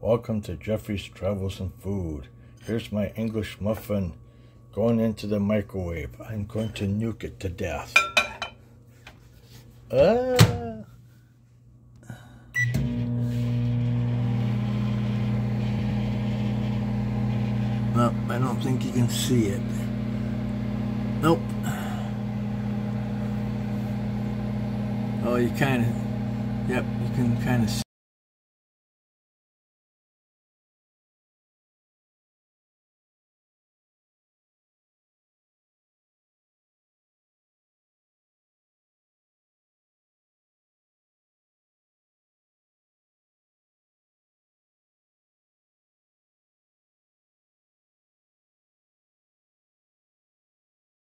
Welcome to Jeffrey's Travels and Food. Here's my English muffin going into the microwave. I'm going to nuke it to death. Nope, I don't think you can see it. Nope. Oh, you kind of, yep, you can kind of see.